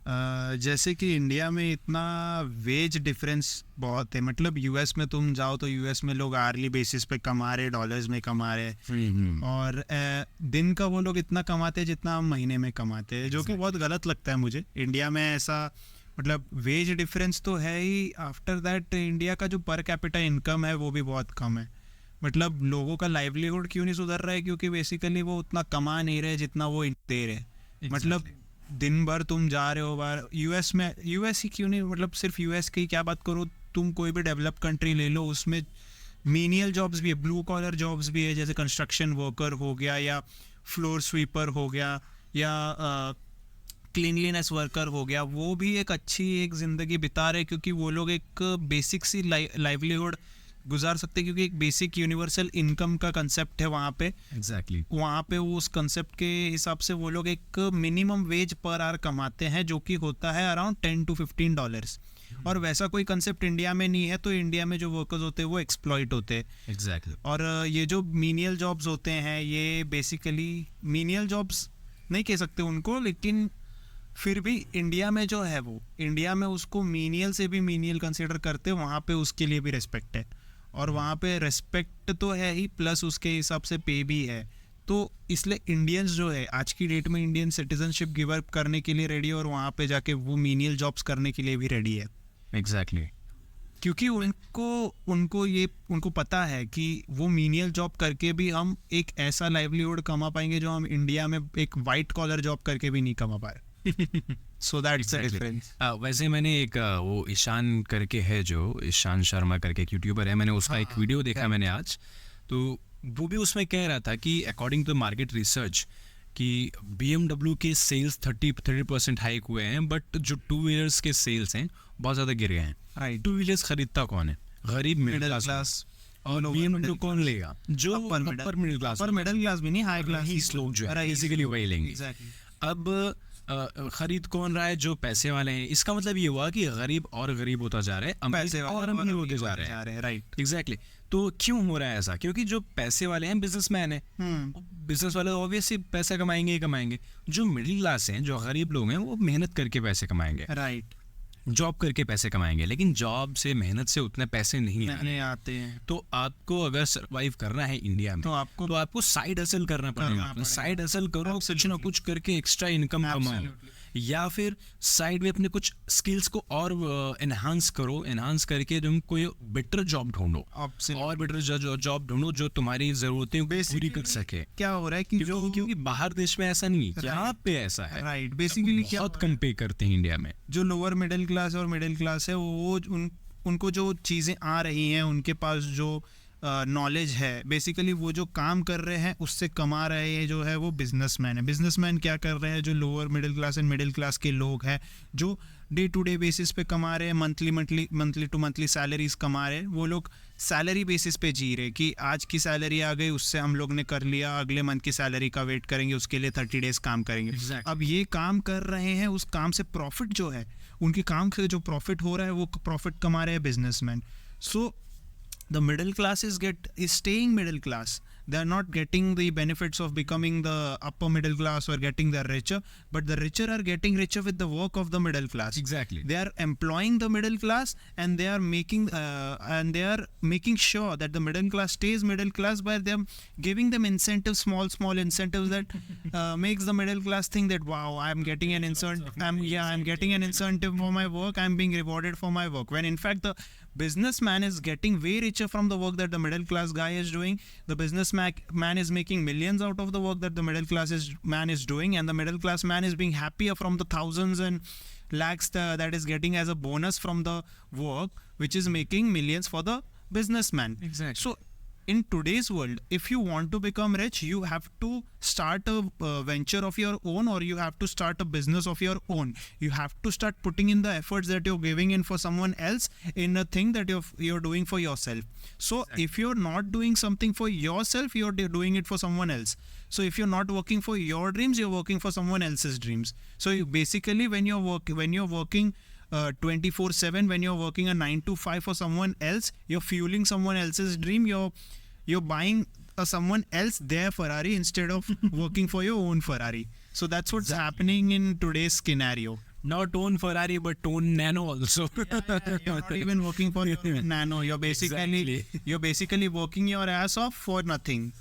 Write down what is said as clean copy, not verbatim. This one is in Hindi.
जैसे कि इंडिया में इतना वेज डिफरेंस बहुत है, मतलब यूएस में तुम जाओ तो यूएस में लोग आर्ली बेसिस पे कमा रहे, डॉलर्स में कमा रहे, और दिन का वो लोग इतना कमाते हैं जितना हम महीने में कमाते हैं, जो कि बहुत गलत लगता है मुझे। इंडिया में ऐसा मतलब वेज डिफरेंस तो है ही, आफ्टर दैट इंडिया का जो पर कैपिटा इनकम है वो भी बहुत कम है। मतलब लोगों का लाइवलीहुड क्यों नहीं सुधर रहा है, क्योंकि बेसिकली वो उतना कमा नहीं रहे जितना वो दे रहे। मतलब दिन भर तुम जा रहे हो बाहर, यूएस में, यूएस ही क्यों नहीं, मतलब सिर्फ यूएस की क्या बात करो, तुम कोई भी डेवलप कंट्री ले लो, उसमें मीनियल जॉब्स भी है, ब्लू कॉलर जॉब्स भी है, जैसे कंस्ट्रक्शन वर्कर हो गया, या फ्लोर स्वीपर हो गया, या क्लीनलीनेस वर्कर हो गया। वो भी एक अच्छी एक ज़िंदगी बिता रहे, क्योंकि वो लोग एक बेसिक सी लाइवलीहुड गुजार सकते हैं, क्योंकि एक बेसिक यूनिवर्सल इनकम का कंसेप्ट है वहाँ पे। एग्जैक्टली वहाँ पे वो उस कंसेप्ट के हिसाब से वो लोग एक मिनिमम वेज पर आवर कमाते हैं, जो कि होता है अराउंड $10 to $15। और वैसा कोई कंसेप्ट इंडिया में नहीं है, तो इंडिया में जो वर्कर्स होते हैं वो एक्सप्लॉइट होते हैं। एग्जैक्टली और ये जो मीनियल जॉब्स होते हैं, ये बेसिकली मीनियल जॉब्स नहीं कह सकते उनको, लेकिन फिर भी इंडिया में जो है वो, इंडिया में उसको मीनियल से भी मीनियल कंसिडर करते हैं, वहाँ पे उसके लिए भी रेस्पेक्ट है। और वहाँ पे रेस्पेक्ट तो है ही, प्लस उसके हिसाब से पे भी है। तो इसलिए इंडियंस जो है आज की डेट में इंडियन सिटीजनशिप गिव अप करने के लिए रेडी है, और वहाँ पे जाके वो मीनियल जॉब्स करने के लिए भी रेडी है। एग्जैक्टली क्योंकि उनको पता है कि वो मीनियल जॉब करके भी हम एक ऐसा लाइवलीहुड कमा पाएंगे जो हम इंडिया में एक वाइट कॉलर जॉब करके भी नहीं कमा पाए। So that's the difference. वैसे मैंने एक वो ईशान करके है, जो ईशान शर्मा करके एक यूट्यूबर है, मैंने उसका एक वीडियो देखा मैंने आज, तो वो भी उसमें कह रहा था कि अकॉर्डिंग टू मार्केट रिसर्च कि BMW के सेल्स 30% हाइक हुए हैं, बट जो 2 व्हीलर्स के सेल्स हैं बहुत ज़्यादा गिर गए हैं। 2 व्हीलर्स खरीदता कौन है? गरीब मिडिल क्लास। और BMW कौन लेगा? जो अपर मिडिल क्लास, पर मिडिल क्लास भी नहीं, हाई क्लास लोग जो है बेसिकली वही लेंगे। अब खरीद कौन रहा है? जो पैसे वाले हैं। इसका मतलब ये हुआ कि गरीब और गरीब होता जा रहे हैं, अमीर और अमीर होते जा रहे हैं। Right, exactly. तो क्यों हो रहा है ऐसा? क्योंकि जो पैसे वाले हैं बिजनेसमैन है, बिजनेस वाले ऑब्वियसली पैसा कमाएंगे ही कमाएंगे। जो मिडिल क्लास हैं, जो गरीब लोग हैं, वो मेहनत करके पैसे कमाएंगे, राइट, जॉब करके पैसे कमाएंगे। लेकिन जॉब से, मेहनत से उतने पैसे नहीं आते हैं। तो आपको अगर सरवाइव करना है इंडिया में, तो आपको साइड हसल करना पड़ेगा। साइड हसल करो, कुछ ना कुछ करके एक्स्ट्रा इनकम कमाओ, या फिर साइड में अपने कुछ स्किल्स को और एनहांस करो। एनहांस करके तुम कोई बेटर जॉब ढूंढो, और बेटर जॉब ढूंढो जो तुम्हारी जरूरतें पूरी कर सके। क्या हो रहा है कि क्योंकि बाहर देश में ऐसा नहीं है, यहाँ पे ऐसा है। राइट, बेसिकली बहुत कम पे करते हैं इंडिया में। जो लोअर मिडिल क्लास और मिडिल क्लास है, वो उनको जो चीज़ें आ रही हैं, उनके पास जो नॉलेज है, बेसिकली वो जो काम कर रहे हैं उससे कमा रहे हैं, जो है वो बिजनेसमैन है। बिजनेसमैन क्या कर रहे हैं? जो lower middle class and middle class के लोग हैं, जो डे टू डे बेसिस पे कमा रहे हैं, मंथली टू मंथली सैलरीज कमा रहे हैं, वो लोग सैलरी बेसिस पे जी रहे कि आज की सैलरी आ गई, उससे हम लोग ने कर लिया, अगले मंथ की सैलरी का वेट करेंगे, उसके लिए 30 डेज काम करेंगे। अब ये काम कर रहे हैं, उस काम से प्रॉफिट जो है, उनके काम से जो प्रॉफिट हो रहा है, वो प्रॉफिट कमा रहे हैं businessman. So the middle class is staying middle class. They are not getting the benefits of becoming the upper middle class or getting the richer, but the richer are getting richer with the work of the middle class. Exactly. They are employing the middle class, and they are making sure that the middle class stays middle class by them giving them incentives, small incentives that makes the middle class think that wow, I'm getting an incentive. I'm getting an incentive for my work. I'm being rewarded for my work. When in fact the businessman is getting way richer from the work that the middle class guy is doing. The businessman is making millions out of the work that the middle class man is doing, and the middle class man is being happier from the thousands and lakhs that is getting as a bonus from the work, which is making millions for the businessman. Exactly. So in today's world, if you want to become rich, you have to start a venture of your own, or you have to start a business of your own. You have to start putting in the efforts that you're giving in for someone else in a thing that you're doing for yourself. So if you're not doing something for yourself, you're doing it for someone else. So if you're not working for your dreams, you're working for someone else's dreams. So basically when you're working 24/7, when you're working a 9 to 5 for someone else, you're fueling someone else's dream. You're buying someone else their Ferrari instead of working for your own Ferrari. So that's what's happening in today's scenario. Not own Ferrari, but own Nano also. You're not even working for your nano. You're basically Exactly. you're basically working your ass off for nothing.